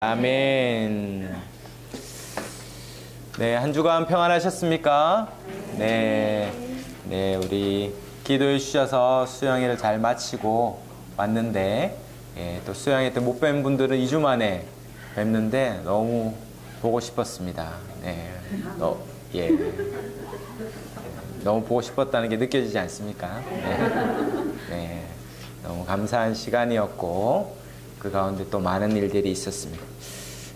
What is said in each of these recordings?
아멘. 네, 한 주간 평안하셨습니까? 네, 우리 기도해 주셔서 수양회를 잘 마치고 왔는데, 또 수양회 때 못 뵌 분들은 2주 만에 뵙는데 너무 보고 싶었습니다. 너무 보고 싶었다는 게 느껴지지 않습니까? 너무 감사한 시간이었고, 그 가운데 또 많은 일들이 있었습니다.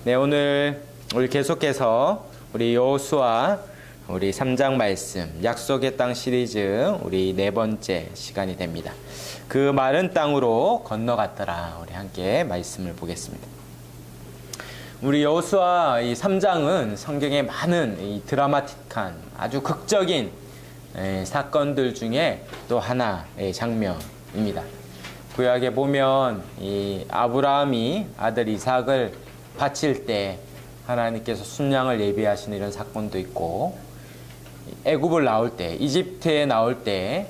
네, 오늘 우리 계속해서 우리 여호수아 우리 3장 말씀 약속의 땅 시리즈 우리 4번째 시간이 됩니다. 그 마른 땅으로 건너갔더라. 우리 함께 말씀을 보겠습니다. 우리 여호수아 이 3장은 성경에 많은 이 드라마틱한 아주 극적인 사건들 중에 또 하나의 장면입니다. 구약에 보면 이 아브라함이 아들 이삭을 바칠 때 하나님께서 순양을 예비하시는 이런 사건도 있고, 애굽을 나올 때, 이집트에 나올 때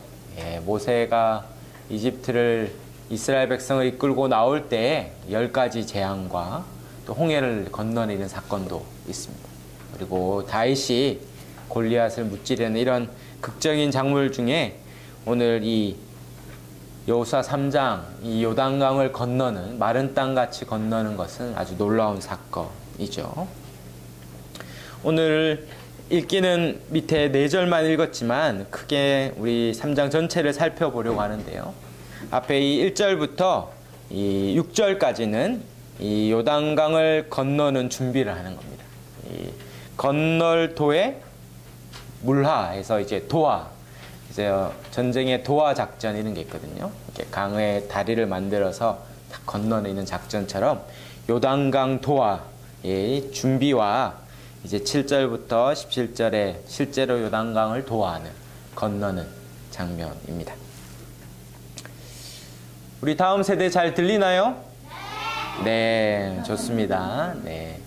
모세가 이집트를 이스라엘 백성을 이끌고 나올 때 10가지 재앙과 또 홍해를 건너내는 사건도 있습니다. 그리고 다윗이 골리앗을 무찌르는 이런 극적인 장면 중에 오늘 이 여호수아 3장 이 요단강을 건너는 마른 땅같이 건너는 것은 아주 놀라운 사건이죠. 오늘 읽기는 밑에 4절만 읽었지만 크게 우리 3장 전체를 살펴보려고 하는데요. 앞에 이 1절부터 이 6절까지는 이 요단강을 건너는 준비를 하는 겁니다. 이 건널 도에 물하에서 이제 도하, 이제 전쟁의 도하 작전 이런 게 있거든요. 이렇게 강에 다리를 만들어서 딱 건너내는 작전처럼 요단강 도하의 준비와 이제 7절부터 17절에 실제로 요단강을 도하는 건너는 장면입니다. 우리 다음 세대 잘 들리나요? 네, 좋습니다. 네.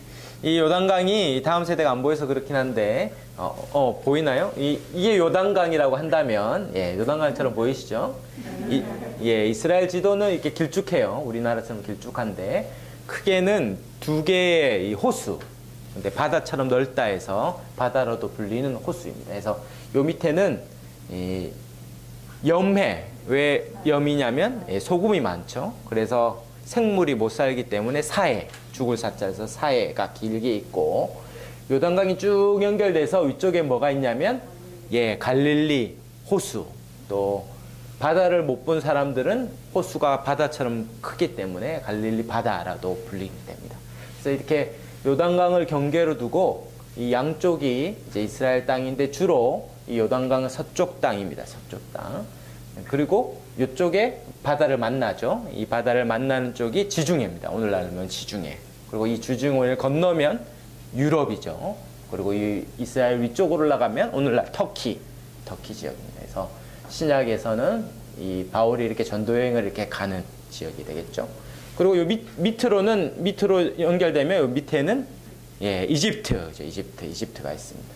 이 요단강이 다음 세대가 안 보여서 그렇긴 한데 보이나요? 이게 요단강이라고 한다면 요단강처럼 보이시죠? 이스라엘 지도는 이렇게 길쭉해요. 우리나라처럼 길쭉한데 크게는 2개의 이 호수, 근데 바다처럼 넓다 해서 바다로도 불리는 호수입니다. 그래서 요 밑에는 염해, 왜 염이냐면 소금이 많죠. 그래서 생물이 못 살기 때문에 사해, 죽을 사자에서 사해가 길게 있고, 요단강이 쭉 연결돼서 위쪽에 뭐가 있냐면 갈릴리 호수, 또 바다를 못 본 사람들은 호수가 바다처럼 크기 때문에 갈릴리 바다라도 불리게 됩니다. 그래서 이렇게 요단강을 경계로 두고 이 양쪽이 이제 이스라엘 땅인데 주로 이 요단강은 서쪽 땅입니다. 서쪽 땅. 그리고 이쪽에 바다를 만나죠. 이 바다를 만나는 쪽이 지중해입니다. 오늘날은 지중해. 그리고 이 지중해를 건너면 유럽이죠. 그리고 이 이스라엘 위쪽으로 올라가면 오늘날 터키 지역입니다. 그래서 신약에서는 이 바울이 이렇게 전도여행을 이렇게 가는 지역이 되겠죠. 그리고 요 밑으로 연결되면 요 밑에는 이집트가 있습니다.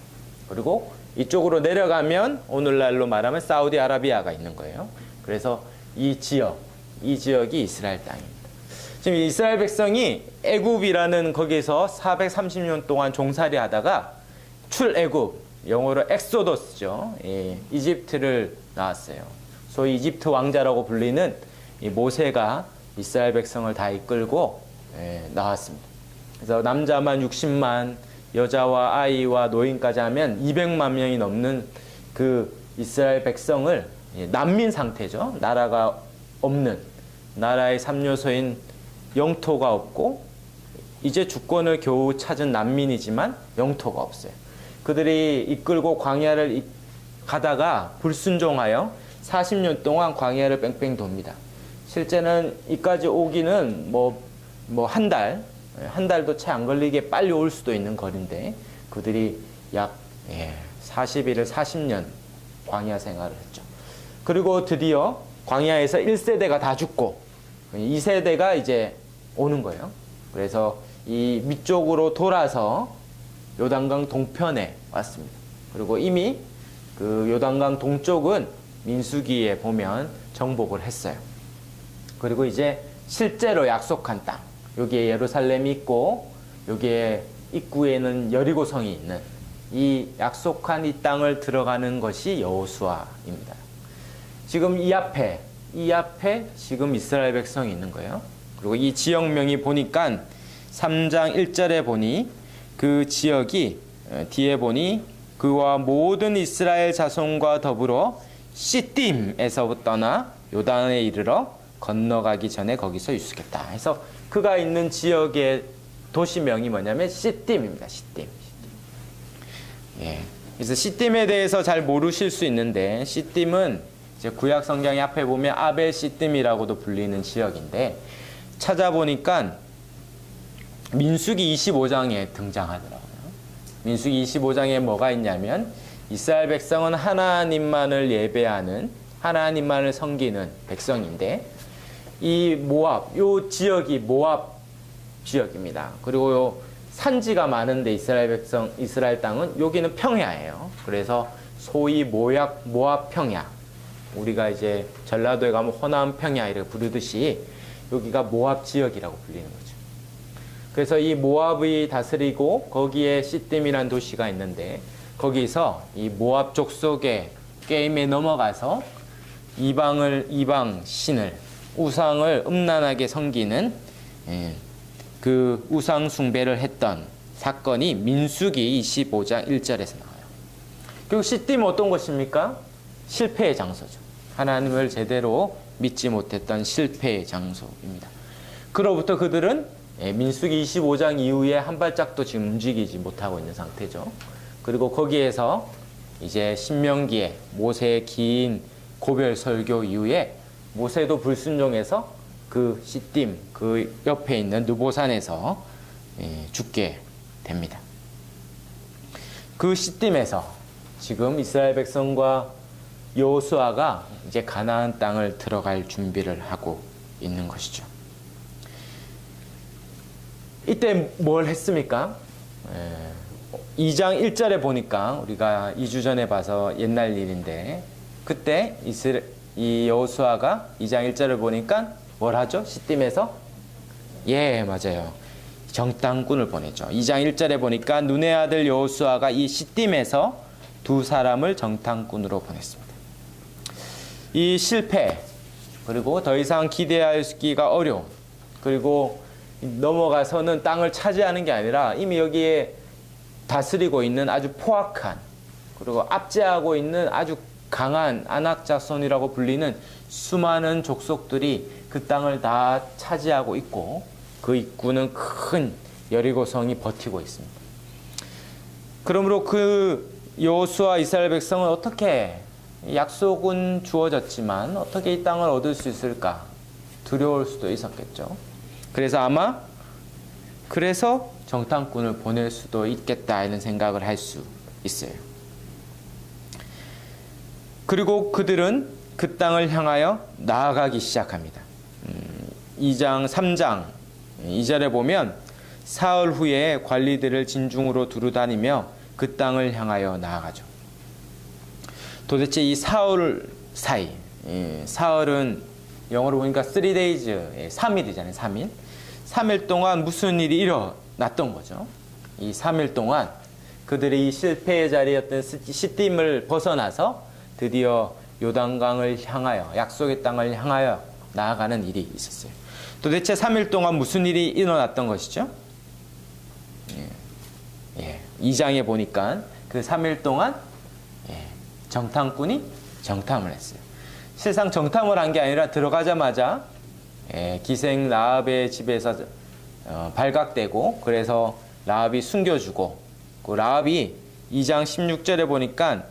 그리고 이쪽으로 내려가면 오늘날로 말하면 사우디아라비아가 있는 거예요. 그래서 이 지역이 이스라엘 땅입니다. 지금 이스라엘 백성이 애굽이라는 거기에서 430년 동안 종살이 하다가 출애굽, 영어로 엑소더스죠. 이집트를 나왔어요. 소위 이집트 왕자라고 불리는 이 모세가 이스라엘 백성을 다 이끌고 나왔습니다. 그래서 남자만 60만, 여자와 아이와 노인까지 하면 200만 명이 넘는 그 이스라엘 백성을 난민 상태죠. 나라가 없는, 나라의 3요소인 영토가 없고 이제 주권을 겨우 찾은 난민이지만 영토가 없어요. 그들이 이끌고 광야를 가다가 불순종하여 40년 동안 광야를 뺑뺑 돕니다. 실제는 이까지 오기는 한 달도 채 안 걸리게 빨리 올 수도 있는 거리인데 그들이 약 40일을 40년 광야 생활을 했죠. 그리고 드디어 광야에서 1세대가 다 죽고 2세대가 이제 오는 거예요. 그래서 이 밑쪽으로 돌아서 요단강 동편에 왔습니다. 그리고 이미 그 요단강 동쪽은 민수기에 보면 정복을 했어요. 그리고 이제 실제로 약속한 땅, 여기에 예루살렘이 있고 여기에 입구에는 여리고성이 있는 이 약속한 이 땅을 들어가는 것이 여호수아입니다. 지금 이 앞에 지금 이스라엘 백성이 있는 거예요. 그리고 이 지역명이 보니까 3장 1절에 보니 그 지역이 뒤에 보니 그와 모든 이스라엘 자손과 더불어 시딤에서 떠나 요단에 이르러 건너가기 전에 거기서 유숙했다. 해서 그가 있는 지역의 도시명이 뭐냐면 시딤입니다. 시딤. 예. 그래서 시딤에 대해서 잘 모르실 수 있는데 시딤은 이제 구약 성경의 앞에 보면 아벨 시딤이라고도 불리는 지역인데 찾아보니까 민수기 25장에 등장하더라고요. 민수기 25장에 뭐가 있냐면 이스라엘 백성은 하나님만을 예배하는 하나님만을 섬기는 백성인데 이 모압, 요 지역이 모압 지역입니다. 그리고 요 산지가 많은데 이스라엘 땅은 여기는 평야예요. 그래서 소위 모압 평야. 우리가 이제 전라도에 가면 호남 평야 이렇게 부르듯이 여기가 모압 지역이라고 불리는 거죠. 그래서 이 모압이 다스리고 거기에 시딤이라는 도시가 있는데 거기서 이 모압 족속의 게임에 넘어가서 이방 신을 우상을 음란하게 섬기는 그 우상 숭배를 했던 사건이 민수기 25장 1절에서 나와요. 그리고 시딤은 어떤 곳입니까? 실패의 장소죠. 하나님을 제대로 믿지 못했던 실패의 장소입니다. 그로부터 그들은 민수기 25장 이후에 한 발짝도 지금 움직이지 못하고 있는 상태죠. 그리고 거기에서 이제 신명기에 모세의 긴 고별 설교 이후에 모세도 불순종해서 그 시딤 그 옆에 있는 느보산에서 죽게 됩니다. 그 시딤에서 지금 이스라엘 백성과 여호수아가 이제 가나안 땅을 들어갈 준비를 하고 있는 것이죠. 이때 뭘 했습니까? 2장 1절에 보니까 우리가 2주 전에 봐서 옛날 일인데 그때 이 여호수아가 2장 1절을 보니까 뭘 하죠? 시딤에서? 예, 맞아요. 정탐꾼을 보내죠. 2장 1절에 보니까 눈의 아들 여호수아가 이 시딤에서 두 사람을 정탐꾼으로 보냈습니다. 이 실패, 그리고 더 이상 기대하기가 어려운, 그리고 넘어가서는 땅을 차지하는 게 아니라 이미 여기에 다스리고 있는 아주 포악한, 그리고 압제하고 있는 아주 강한 안악자손이라고 불리는 수많은 족속들이 그 땅을 다 차지하고 있고 그 입구는 큰 여리고성이 버티고 있습니다. 그러므로 그 여호수아 이스라엘 백성은 어떻게 약속은 주어졌지만 어떻게 이 땅을 얻을 수 있을까 두려울 수도 있었겠죠. 그래서 정탐꾼을 보낼 수도 있겠다 이런 생각을 할 수 있어요. 그리고 그들은 그 땅을 향하여 나아가기 시작합니다. 2장 3장 2절에 보면 사흘 후에 관리들을 진중으로 두루다니며 그 땅을 향하여 나아가죠. 도대체 이 사흘 사이, 사흘은 영어로 보니까 3days, 3일이잖아요. 3일. 3일 동안 무슨 일이 일어났던 거죠. 이 3일 동안 그들이 이 실패의 자리였던 시딤을 벗어나서 드디어 요단강을 향하여 약속의 땅을 향하여 나아가는 일이 있었어요. 도대체 3일 동안 무슨 일이 일어났던 것이죠? 2장에 보니까 그 3일 동안 정탐꾼이 정탐을 했어요. 실상 정탐을 한 게 아니라 들어가자마자 기생 라합의 집에서 발각되고 그래서 라합이 숨겨주고 그 라합이 2장 16절에 보니까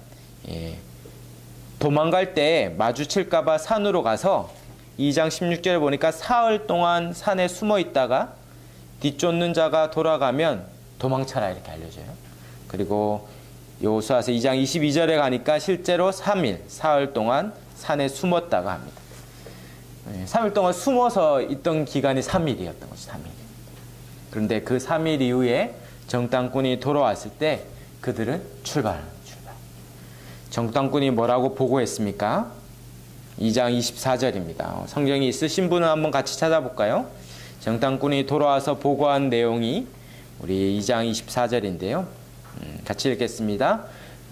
도망갈 때 마주칠까봐 산으로 가서 2장 16절에 보니까 사흘 동안 산에 숨어 있다가 뒤쫓는 자가 돌아가면 도망쳐라 이렇게 알려줘요. 그리고 여호수아서 2장 22절에 가니까 실제로 3일, 사흘 동안 산에 숨었다가 합니다. 3일 동안 숨어서 있던 기간이 3일이었던 거죠. 3일. 그런데 그 3일 이후에 정탐꾼이 돌아왔을 때 그들은 출발. 정탐꾼이 뭐라고 보고했습니까? 2장 24절입니다. 성경이 있으신 분은 한번 같이 찾아볼까요? 정탐꾼이 돌아와서 보고한 내용이 우리 2장 24절인데요. 같이 읽겠습니다.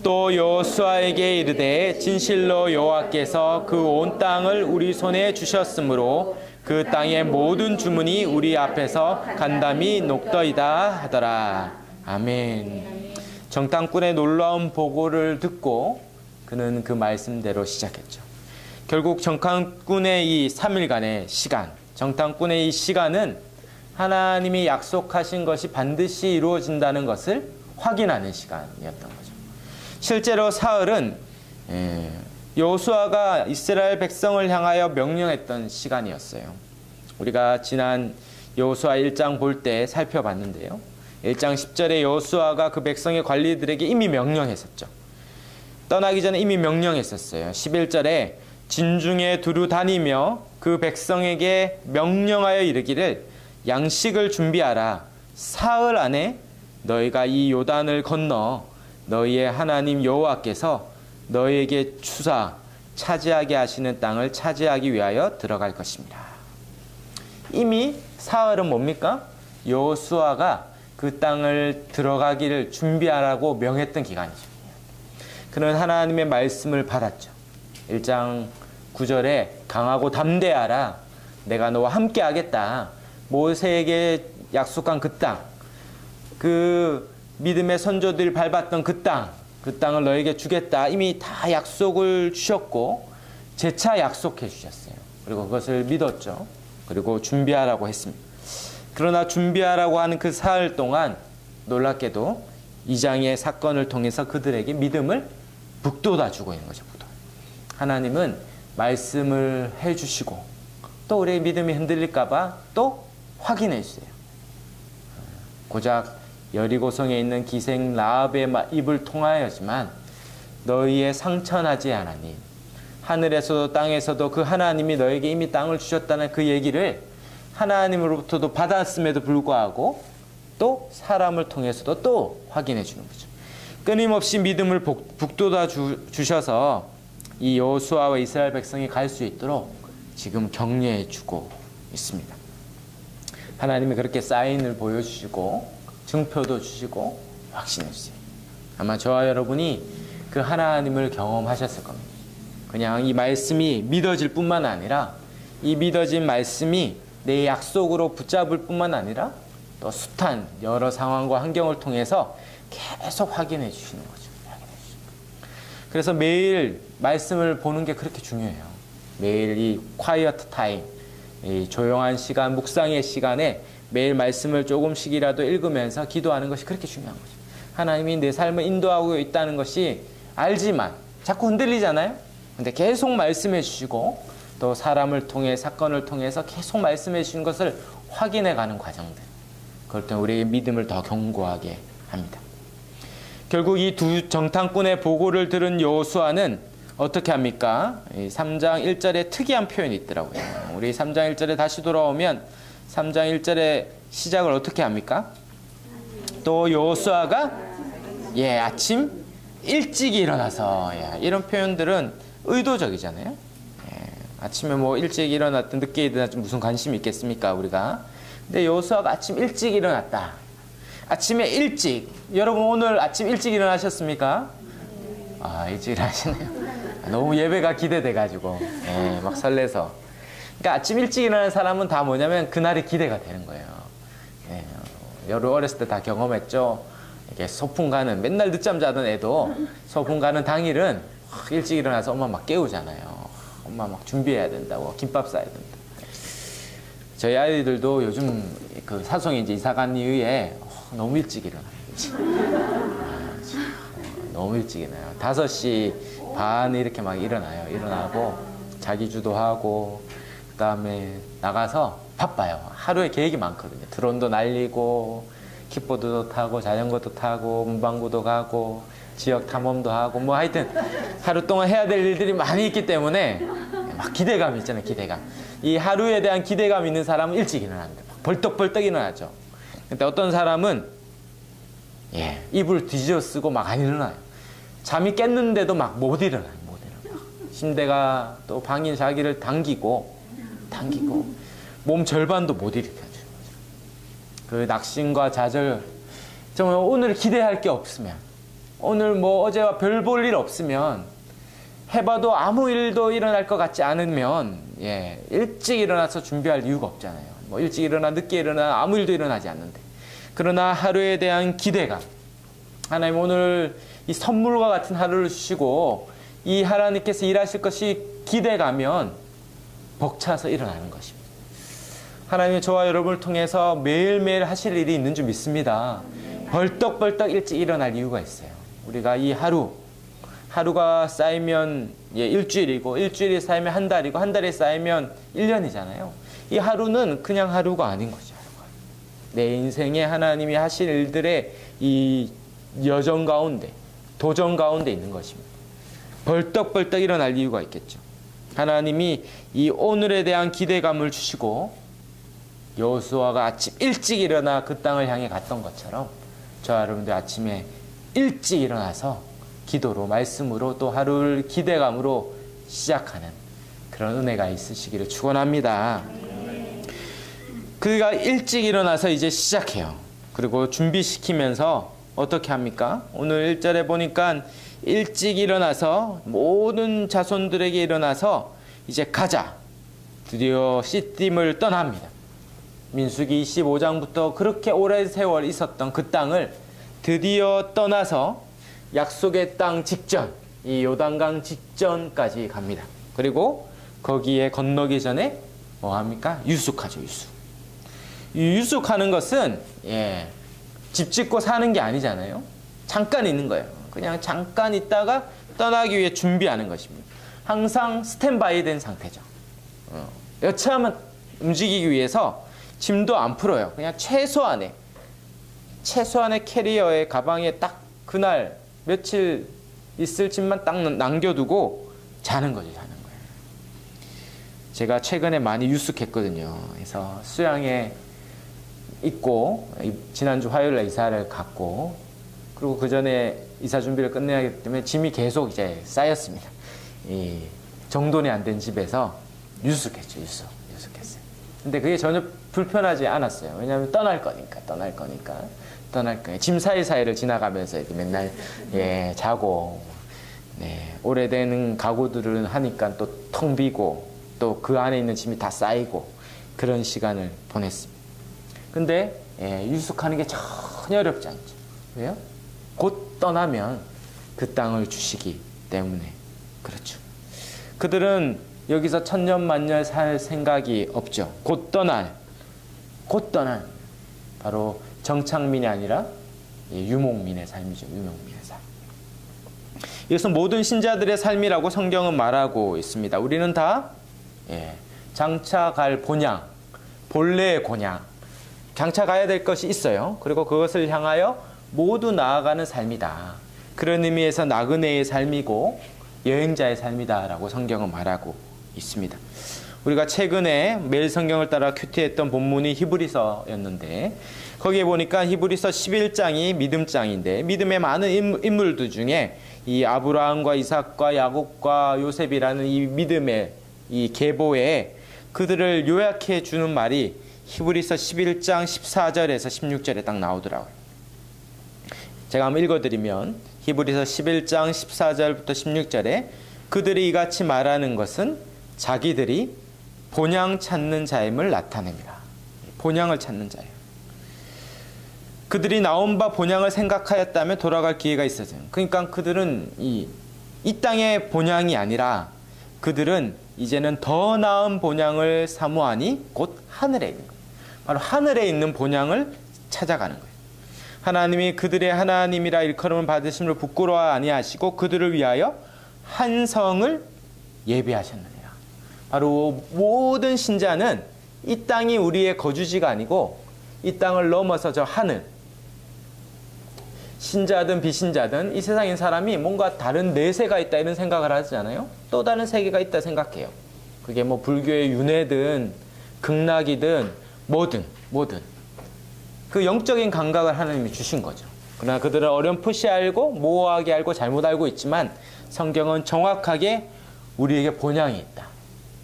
또 여호수아에게 이르되 진실로 여호와께서 그 온 땅을 우리 손에 주셨으므로 그 땅의 모든 주문이 우리 앞에서 간담이 녹더이다 하더라. 아멘. 정탐꾼의 놀라운 보고를 듣고 그는 그 말씀대로 시작했죠. 결국 정탐꾼의 이 3일간의 시간, 정탐꾼의 이 시간은 하나님이 약속하신 것이 반드시 이루어진다는 것을 확인하는 시간이었던 거죠. 실제로 사흘은 여호수아가 이스라엘 백성을 향하여 명령했던 시간이었어요. 우리가 지난 여호수아 1장 볼 때 살펴봤는데요. 1장 10절에 여호수아가 그 백성의 관리들에게 이미 명령했었죠. 떠나기 전에 이미 명령했었어요. 11절에 진중에 두루 다니며 그 백성에게 명령하여 이르기를 양식을 준비하라. 사흘 안에 너희가 이 요단을 건너 너희의 하나님 여호와께서 너희에게 주사 차지하게 하시는 땅을 차지하기 위하여 들어갈 것입니다. 이미 사흘은 뭡니까? 여호수아가 그 땅을 들어가기를 준비하라고 명했던 기간이죠. 그는 하나님의 말씀을 받았죠. 1장 9절에 강하고 담대하라. 내가 너와 함께 하겠다. 모세에게 약속한 그 땅, 그 믿음의 선조들이 밟았던 그 땅을 너에게 주겠다. 이미 다 약속을 주셨고 재차 약속해 주셨어요. 그리고 그것을 믿었죠. 그리고 준비하라고 했습니다. 그러나 준비하라고 하는 그 사흘 동안 놀랍게도 2장의 사건을 통해서 그들에게 믿음을 북돋아 주고 있는 거죠. 하나님은 말씀을 해주시고 또 우리의 믿음이 흔들릴까 봐 또 확인해 주세요. 고작 여리고성에 있는 기생 라합의 입을 통하여지만 너희의 상처나지 하나님, 하늘에서도 땅에서도 그 하나님이 너에게 이미 땅을 주셨다는 그 얘기를 하나님으로부터도 받았음에도 불구하고 또 사람을 통해서도 또 확인해 주는 거죠. 끊임없이 믿음을 북돋아 주셔서 이 여호수아와 이스라엘 백성이 갈 수 있도록 지금 격려해 주고 있습니다. 하나님이 그렇게 사인을 보여주시고 증표도 주시고 확신해 주세요. 아마 저와 여러분이 그 하나님을 경험하셨을 겁니다. 그냥 이 말씀이 믿어질 뿐만 아니라 이 믿어진 말씀이 내 약속으로 붙잡을 뿐만 아니라 또 숱한 여러 상황과 환경을 통해서 계속 확인해 주시는 거죠. 그래서 매일 말씀을 보는 게 그렇게 중요해요. 매일 이 quiet time, 이 조용한 시간, 묵상의 시간에 매일 말씀을 조금씩이라도 읽으면서 기도하는 것이 그렇게 중요한 거죠. 하나님이 내 삶을 인도하고 있다는 것이 알지만 자꾸 흔들리잖아요. 근데 계속 말씀해 주시고 또 사람을 통해 사건을 통해서 계속 말씀해 주신 것을 확인해 가는 과정들. 그럴 때 우리의 믿음을 더 견고하게 합니다. 결국 이 두 정탐꾼의 보고를 들은 여호수아는 어떻게 합니까? 3장 1절에 특이한 표현이 있더라고요. 우리 3장 1절에 다시 돌아오면 3장 1절의 시작을 어떻게 합니까? 또 여호수아가 아침 일찍 일어나서 이런 표현들은 의도적이잖아요. 아침에 뭐 일찍 일어났든 늦게 일어났든 무슨 관심이 있겠습니까 우리가. 근데 여호수아가 아침 일찍 일어났다. 아침에 일찍, 여러분 오늘 아침 일찍 일어나셨습니까? 일찍 일어나시네요. 너무 예배가 기대돼가지고 막 설레서. 그러니까 아침 일찍 일어나는 사람은 다 뭐냐면 그날이 기대가 되는 거예요. 여러분 어렸을 때 다 경험했죠. 이게 소풍 가는, 맨날 늦잠 자던 애도 소풍 가는 당일은 일찍 일어나서 엄마 막 깨우잖아요. 엄마 막 준비해야 된다고, 김밥 싸야 된다. 저희 아이들도 요즘 그 사송이 이제 이사 간 이후에 너무 일찍 일어나요. 너무 일찍 일어나요. 5시 반 이렇게 막 일어나요. 일어나고 자기 주도하고 그 다음에 나가서 바빠요. 하루에 계획이 많거든요. 드론도 날리고 킥보드도 타고 자전거도 타고 문방구도 가고 지역 탐험도 하고 뭐 하여튼 하루 동안 해야 될 일들이 많이 있기 때문에 막 기대감이 있잖아요. 기대감. 이 하루에 대한 기대감 있는 사람은 일찍 일어납니다. 벌떡벌떡 일어나죠. 근데 어떤 사람은 이불 뒤집어 쓰고 막 안 일어나요. 잠이 깼는데도 막 못 일어나요. 못 일어나. 침대가 또 방인 자기를 당기고 몸 절반도 못 일으켜줘요. 그 낙심과 좌절, 정말 오늘 기대할 게 없으면, 오늘 뭐 어제와 별 볼 일 없으면, 해봐도 아무 일도 일어날 것 같지 않으면, 일찍 일어나서 준비할 이유가 없잖아요. 뭐 일찍 일어나 늦게 일어나 아무 일도 일어나지 않는데. 그러나 하루에 대한 기대감, 하나님 오늘 이 선물과 같은 하루를 주시고 이 하나님께서 일하실 것이 기대가면 벅차서 일어나는 것입니다. 하나님이 저와 여러분을 통해서 매일매일 하실 일이 있는 줄 믿습니다. 벌떡벌떡 일찍 일어날 이유가 있어요. 우리가 이 하루가 쌓이면 일주일이고, 일주일이 쌓이면 한 달이고, 한 달이 쌓이면 1년이잖아요. 이 하루는 그냥 하루가 아닌 거죠. 내 인생에 하나님이 하실 일들의 이 여정 가운데, 도전 가운데 있는 것입니다. 벌떡벌떡 일어날 이유가 있겠죠. 하나님이 이 오늘에 대한 기대감을 주시고 여호수아가 아침 일찍 일어나 그 땅을 향해 갔던 것처럼 저와 여러분들 아침에 일찍 일어나서 기도로, 말씀으로, 또 하루를 기대감으로 시작하는 그런 은혜가 있으시기를 축원합니다. 그가 일찍 일어나서 이제 시작해요. 그리고 준비시키면서 어떻게 합니까? 오늘 1절에 보니까 일찍 일어나서 모든 자손들에게 일어나서 이제 가자. 드디어 시딤을 떠납니다. 민수기 25장부터 그렇게 오랜 세월 있었던 그 땅을 드디어 떠나서 약속의 땅 직전, 이 요단강 직전까지 갑니다. 그리고 거기에 건너기 전에 뭐 합니까? 유숙하죠, 유숙. 유숙하는 것은 집 짓고 사는 게 아니잖아요. 잠깐 있는 거예요. 그냥 잠깐 있다가 떠나기 위해 준비하는 것입니다. 항상 스탠바이 된 상태죠. 여차하면 움직이기 위해서 짐도 안 풀어요. 그냥 최소한의 캐리어에, 가방에 딱 그날 며칠 있을 짐만 딱 남겨두고 자는 거죠, 자는 거예요. 제가 최근에 많이 유숙했거든요. 그래서 수양에 있고, 지난주 화요일날 이사를 갔고, 그리고 그 전에 이사 준비를 끝내야 하기 때문에 짐이 계속 이제 쌓였습니다. 이 정돈이 안 된 집에서 유숙했죠, 유숙했어요. 근데 그게 전혀 불편하지 않았어요. 왜냐하면 떠날 거니까. 짐 사이사이를 지나가면서 이렇게 맨날 자고, 오래된 가구들은 하니까 또 텅 비고, 또 그 안에 있는 짐이 다 쌓이고, 그런 시간을 보냈습니다. 근데 유숙하는 게 전혀 어렵지 않죠. 왜요? 곧 떠나면 그 땅을 주시기 때문에 그렇죠. 그들은 여기서 천년만년 살 생각이 없죠. 곧 떠난 바로 정착민이 아니라 유목민의 삶이죠. 유목민의 삶. 이것은 모든 신자들의 삶이라고 성경은 말하고 있습니다. 우리는 다 장차 갈 본향, 본래의 곤향, 장차 가야 될 것이 있어요. 그리고 그것을 향하여 모두 나아가는 삶이다. 그런 의미에서 나그네의 삶이고 여행자의 삶이다라고 성경은 말하고 있습니다. 우리가 최근에 매일 성경을 따라 큐티했던 본문이 히브리서였는데, 거기에 보니까 히브리서 11장이 믿음장인데, 믿음의 많은 인물들 중에 이 아브라함과 이삭과 야곱과 요셉이라는 이 믿음의 이 계보에 그들을 요약해 주는 말이 히브리서 11장 14절에서 16절에 딱 나오더라고요. 제가 한번 읽어드리면, 히브리서 11장 14절부터 16절에 그들이 이같이 말하는 것은 자기들이 본향 찾는 자임을 나타냅니다. 본향을 찾는 자예요. 그들이 나온 바 본향을 생각하였다면 돌아갈 기회가 있었어요. 그러니까 그들은 이 땅의 본향이 아니라 그들은 이제는 더 나은 본향을 사모하니 곧 하늘에 있는 거예요. 바로 하늘에 있는 본향을 찾아가는 거예요. 하나님이 그들의 하나님이라 일컬음을 받으심을 부끄러워 아니하시고 그들을 위하여 한 성을 예비하셨느니라. 바로 모든 신자는 이 땅이 우리의 거주지가 아니고 이 땅을 넘어서 저 하늘, 신자든 비신자든 이 세상인 사람이 뭔가 다른 내세가 있다 이런 생각을 하잖아요. 또 다른 세계가 있다 생각해요. 그게 뭐 불교의 윤회든 극락이든 뭐든 그 영적인 감각을 하나님이 주신 거죠. 그러나 그들은 어렴풋이 알고 모호하게 알고 잘못 알고 있지만 성경은 정확하게 우리에게 본향이 있다.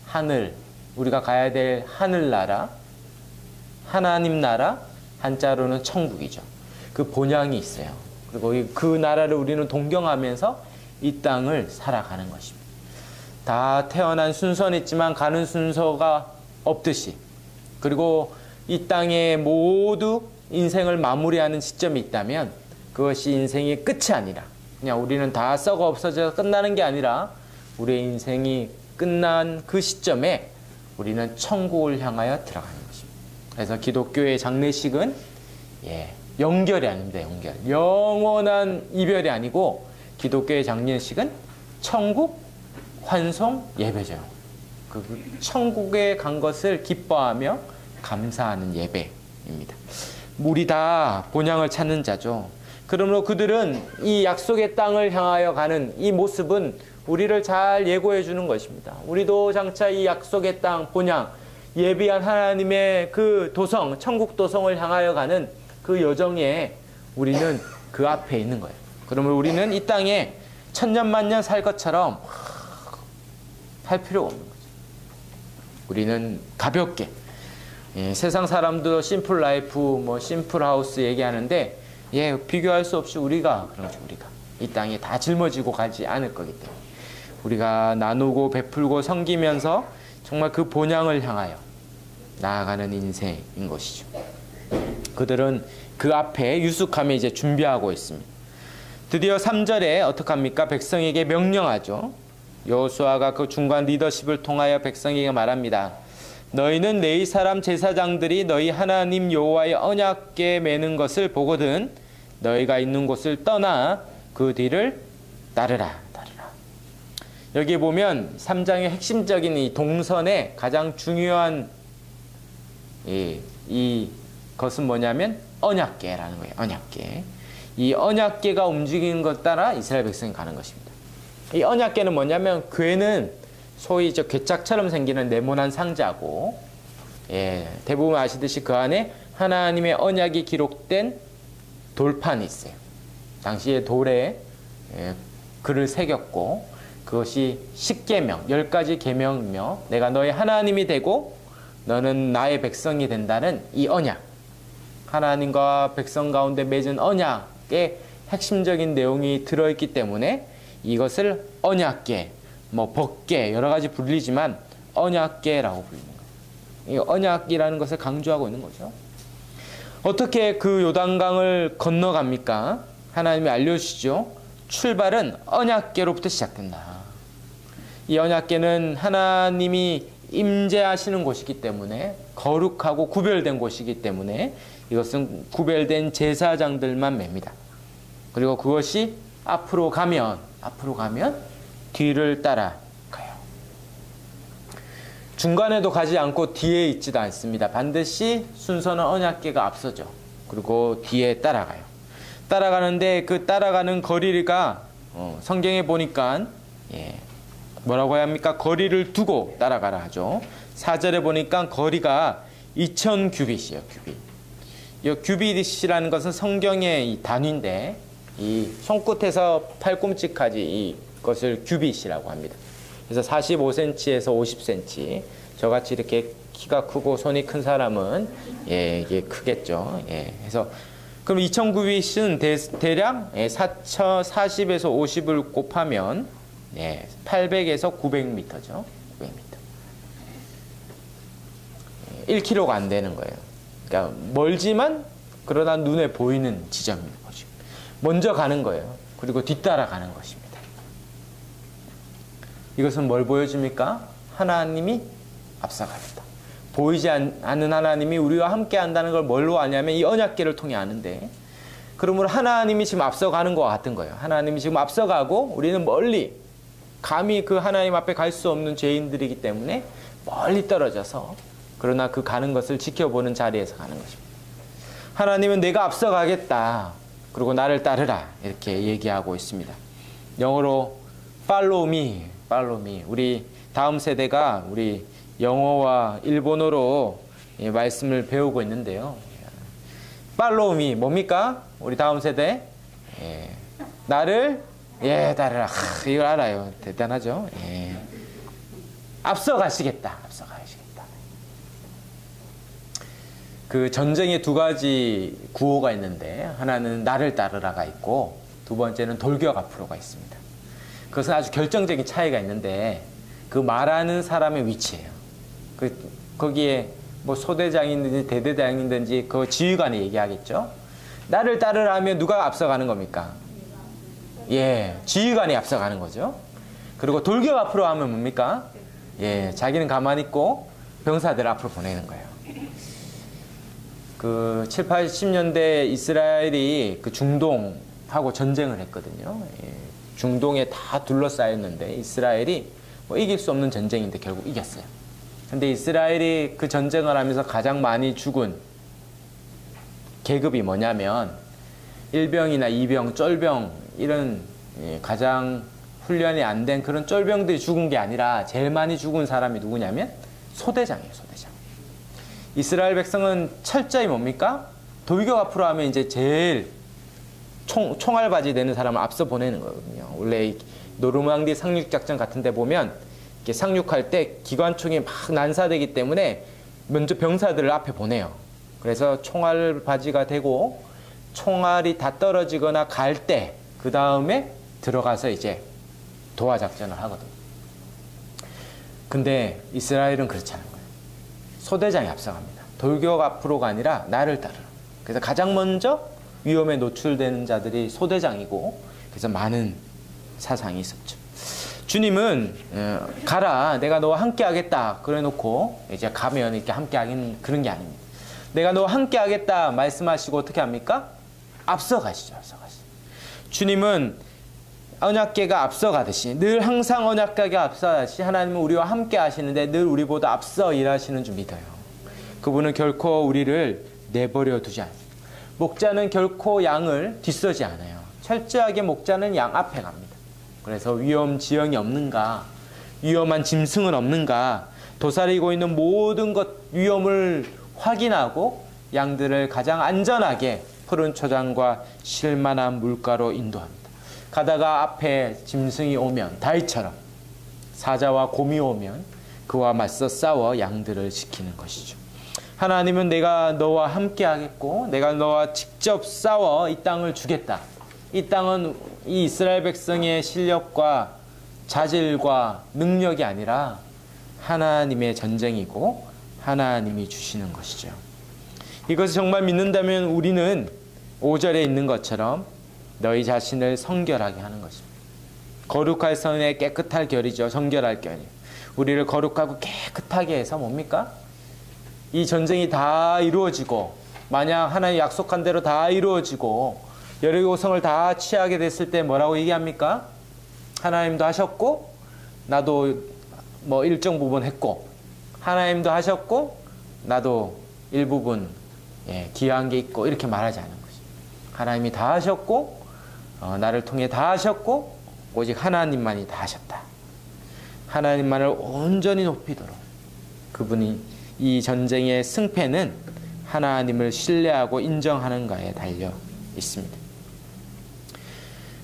하늘, 우리가 가야 될 하늘나라, 하나님 나라, 한자로는 천국이죠. 그 본향이 있어요. 그리고 그 나라를 우리는 동경하면서 이 땅을 살아가는 것입니다. 다 태어난 순서는 있지만 가는 순서가 없듯이, 그리고 이 땅에 모두 인생을 마무리하는 시점이 있다면 그것이 인생의 끝이 아니라, 그냥 우리는 다 썩어 없어져서 끝나는 게 아니라 우리의 인생이 끝난 그 시점에 우리는 천국을 향하여 들어가는 것입니다. 그래서 기독교의 장례식은 연결이 아닙니다. 연결. 영원한 이별이 아니고 기독교의 장례식은 천국 환송 예배죠. 그 천국에 간 것을 기뻐하며 감사하는 예배입니다. 우리 다 본향을 찾는 자죠. 그러므로 그들은 이 약속의 땅을 향하여 가는 이 모습은 우리를 잘 예고해 주는 것입니다. 우리도 장차 이 약속의 땅, 본향, 예비한 하나님의 그 도성, 천국 도성을 향하여 가는 그 여정에 우리는 그 앞에 있는 거예요. 그러므로 우리는 이 땅에 천년만년 살 것처럼 할 필요가 없는 거죠. 우리는 가볍게, 세상 사람도 심플 라이프, 뭐 심플 하우스 얘기하는데 비교할 수 없이 우리가 이 땅에 다 짊어지고 가지 않을 거기 때문에 우리가 나누고 베풀고 섬기면서 정말 그 본향을 향하여 나아가는 인생인 것이죠. 그들은 그 앞에 유숙함에 이제 준비하고 있습니다. 드디어 3절에 어떻게 합니까? 백성에게 명령하죠. 여호수아가 그 중간 리더십을 통하여 백성에게 말합니다. 너희는 네 사람 제사장들이 너희 하나님 여호와의 언약궤 매는 것을 보거든 너희가 있는 곳을 떠나 그 뒤를 따르라. 여기 보면 3장의 핵심적인 이 동선의 가장 중요한 이 것은 뭐냐면 언약궤라는 거예요. 언약궤. 이 언약궤가 움직이는 것 따라 이스라엘 백성이 가는 것입니다. 이 언약궤는 뭐냐면 궤는 소위 괴짝처럼 생기는 네모난 상자고, 대부분 아시듯이 그 안에 하나님의 언약이 기록된 돌판이 있어요. 당시에 돌에 글을 새겼고 그것이 10계명, 10가지 계명이며 내가 너의 하나님이 되고 너는 나의 백성이 된다는 이 언약, 하나님과 백성 가운데 맺은 언약의 핵심적인 내용이 들어있기 때문에 이것을 언약궤, 법궤 여러 가지 불리지만 언약궤라고 불리는 거예요. 이 언약이라는 것을 강조하고 있는 거죠. 어떻게 그 요단강을 건너갑니까? 하나님이 알려주시죠. 출발은 언약궤로부터 시작된다. 이 언약궤는 하나님이 임재하시는 곳이기 때문에, 거룩하고 구별된 곳이기 때문에 이것은 구별된 제사장들만 맵니다. 그리고 그것이 앞으로 가면 뒤를 따라가요. 중간에도 가지 않고 뒤에 있지도 않습니다. 반드시 순서는 언약궤가 앞서죠. 그리고 뒤에 따라가요. 따라가는데 그 따라가는 거리가 성경에 보니까 뭐라고 해야 합니까? 거리를 두고 따라가라 하죠. 4절에 보니까 거리가 2000규빗이에요. 규빗. 이 규빗이라는 것은 성경의 이 단위인데 이 손끝에서 팔꿈치까지 이것을 규빗이라고 합니다. 그래서 45cm에서 50cm. 저같이 이렇게 키가 크고 손이 큰 사람은 이게 크겠죠. 그래서 그럼 2000규빗은 대략 40에서 50을 곱하면 800에서 900m죠. 900m. 1km가 안 되는 거예요. 그러니까 멀지만 그러나 눈에 보이는 지점입니다. 먼저 가는 거예요. 그리고 뒤따라가는 것입니다. 이것은 뭘 보여줍니까? 하나님이 앞서가겠다. 보이지 않는 하나님이 우리와 함께 한다는 걸 뭘로 아냐면 이 언약궤를 통해 아는데, 그러므로 하나님이 지금 앞서가는 것 같은 거예요. 하나님이 지금 앞서가고 우리는 멀리, 감히 그 하나님 앞에 갈 수 없는 죄인들이기 때문에 멀리 떨어져서 그러나 그 가는 것을 지켜보는 자리에서 가는 것입니다. 하나님은 내가 앞서가겠다. 그리고 나를 따르라. 이렇게 얘기하고 있습니다. 영어로 follow me, follow me. 우리 다음 세대가 우리 영어와 일본어로 말씀을 배우고 있는데요. follow me 뭡니까? 우리 다음 세대 나를 따르라. 이걸 알아요. 대단하죠. 앞서가시겠다. 앞서가시겠다. 그 전쟁에 두 가지 구호가 있는데 하나는 나를 따르라가 있고 두 번째는 돌격 앞으로가 있습니다. 그것은 아주 결정적인 차이가 있는데 그 말하는 사람의 위치예요. 거기에 뭐 소대장이든지 대대장이든지 그 지휘관이 얘기하겠죠. 나를 따르라 하면 누가 앞서가는 겁니까? 예, 지휘관이 앞서가는 거죠. 그리고 돌격 앞으로 하면 뭡니까? 예, 자기는 가만히 있고 병사들을 앞으로 보내는 거예요. 그 7, 80년대 이스라엘이 그 중동하고 전쟁을 했거든요. 예, 중동에 다 둘러싸였는데 이스라엘이 뭐 이길 수 없는 전쟁인데 결국 이겼어요. 근데 이스라엘이 그 전쟁을 하면서 가장 많이 죽은 계급이 뭐냐면 일병이나 이병, 쫄병 이런 가장 훈련이 안 된 그런 쫄병들이 죽은 게 아니라 제일 많이 죽은 사람이 누구냐면 소대장이에요. 소대장. 이스라엘 백성은 철저히 뭡니까? 돌격 앞으로 하면 이제 제일 총알바지 되는 사람을 앞서 보내는 거거든요. 원래 노르망디 상륙작전 같은 데 보면 이렇게 상륙할 때 기관총이 막 난사되기 때문에 먼저 병사들을 앞에 보내요. 그래서 총알바지가 되고 총알이 다 떨어지거나 갈 때 그 다음에 들어가서 이제 도하작전을 하거든요. 근데 이스라엘은 그렇지 않은 거예요. 소대장이 앞서갑니다. 돌격 앞으로가 아니라 나를 따르라. 그래서 가장 먼저 위험에 노출되는 자들이 소대장이고 그래서 많은 사상이 있었죠. 주님은 가라 내가 너와 함께 하겠다 그래 놓고 이제 가면 이렇게 함께 하긴 그런 게 아닙니다. 내가 너와 함께 하겠다 말씀하시고 어떻게 합니까? 앞서 가시죠. 앞서 가시죠. 주님은 언약궤가 앞서가듯이 늘 항상 언약궤가 앞서가듯이 하나님은 우리와 함께 하시는데 늘 우리보다 앞서 일하시는 줄 믿어요. 그분은 결코 우리를 내버려 두지 않습니다. 목자는 결코 양을 뒤서지 않아요. 철저하게 목자는 양 앞에 갑니다. 그래서 위험 지형이 없는가, 위험한 짐승은 없는가, 도사리고 있는 모든 것 위험을 확인하고 양들을 가장 안전하게 푸른 초장과 쉴만한 물가로 인도합니다. 가다가 앞에 짐승이 오면 다윗처럼 사자와 곰이 오면 그와 맞서 싸워 양들을 지키는 것이죠. 하나님은 내가 너와 함께 하겠고 내가 너와 직접 싸워 이 땅을 주겠다. 이 땅은 이 이스라엘 백성의 실력과 자질과 능력이 아니라 하나님의 전쟁이고 하나님이 주시는 것이죠. 이것을 정말 믿는다면 우리는 5절에 있는 것처럼 너희 자신을 성결하게 하는 것입니다. 거룩할 선에 깨끗할 결이죠. 성결할 결이. 우리를 거룩하고 깨끗하게 해서 뭡니까? 이 전쟁이 다 이루어지고 만약 하나님 약속한 대로 다 이루어지고 여리고성을 다 취하게 됐을 때 뭐라고 얘기합니까? 하나님도 하셨고 나도 뭐 일정 부분 했고 하나님도 하셨고 나도 일부분 기여한 게 있고 이렇게 말하지 않은 것입니다. 하나님이 다 하셨고 나를 통해 다 하셨고 오직 하나님만이 다 하셨다. 하나님만을 온전히 높이도록 그분이 이 전쟁의 승패는 하나님을 신뢰하고 인정하는가에 달려 있습니다.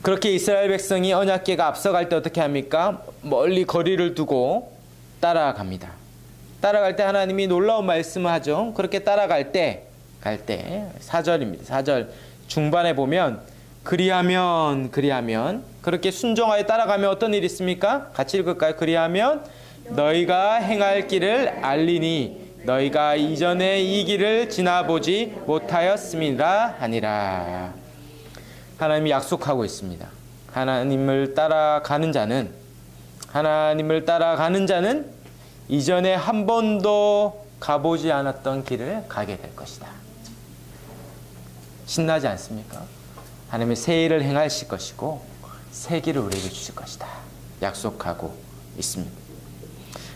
그렇게 이스라엘 백성이 언약궤가 앞서갈 때 어떻게 합니까? 멀리 거리를 두고 따라갑니다. 따라갈 때 하나님이 놀라운 말씀을 하죠. 그렇게 따라갈 때 4절입니다. 4절 중반에 보면 그리하면 그렇게 순종하여 따라가면 어떤 일이 있습니까? 같이 읽을까요? 그리하면 너희가 행할 길을 알리니 너희가 이전에 이 길을 지나보지 못하였음이라 하니라. 하나님이 약속하고 있습니다. 하나님을 따라가는 자는 이전에 한 번도 가보지 않았던 길을 가게 될 것이다. 신나지 않습니까? 하나님이 새 일을 행하실 것이고 새 길을 우리에게 주실 것이다. 약속하고 있습니다.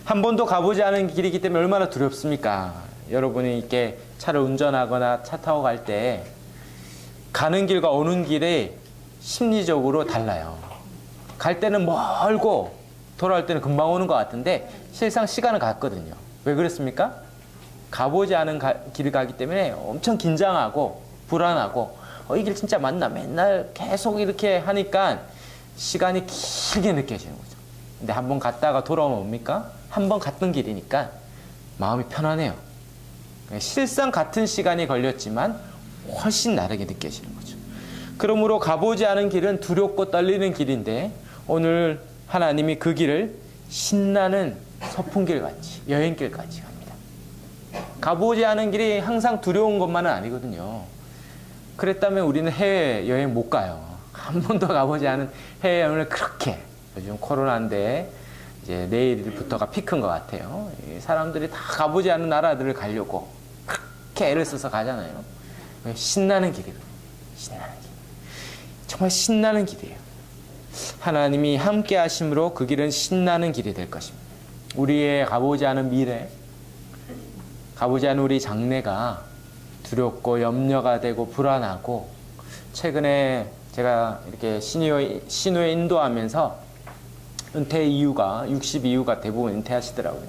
한 번도 가보지 않은 길이기 때문에 얼마나 두렵습니까? 여러분이 이렇게 차를 운전하거나 차 타고 갈 때 가는 길과 오는 길이 심리적으로 달라요. 갈 때는 멀고 돌아올 때는 금방 오는 것 같은데 실상 시간은 같거든요. 왜 그렇습니까? 가보지 않은 길을 가기 때문에 엄청 긴장하고 불안하고 이 길 진짜 맞나? 맨날 계속 이렇게 하니까 시간이 길게 느껴지는 거죠. 근데 한번 갔다가 돌아오면 뭡니까? 한번 갔던 길이니까 마음이 편안해요. 실상 같은 시간이 걸렸지만 훨씬 다르게 느껴지는 거죠. 그러므로 가보지 않은 길은 두렵고 떨리는 길인데 오늘 하나님이 그 길을 신나는 소풍길 같이, 여행길 같이 갑니다. 가보지 않은 길이 항상 두려운 것만은 아니거든요. 그랬다면 우리는 해외여행 못 가요. 한 번도 가보지 않은 해외여행을 그렇게, 요즘 코로나인데 이제 내일부터가 피크인 것 같아요. 사람들이 다 가보지 않은 나라들을 가려고 그렇게 애를 써서 가잖아요. 신나는 길이거든요. 신나는 길. 정말 신나는 길이에요. 하나님이 함께 하심으로 그 길은 신나는 길이 될 것입니다. 우리의 가보지 않은 미래, 가보지 않은 우리 장래가 두렵고 염려가 되고 불안하고, 최근에 제가 이렇게 신우에 인도하면서 은퇴 이유가 60 이후가 대부분 은퇴하시더라고요.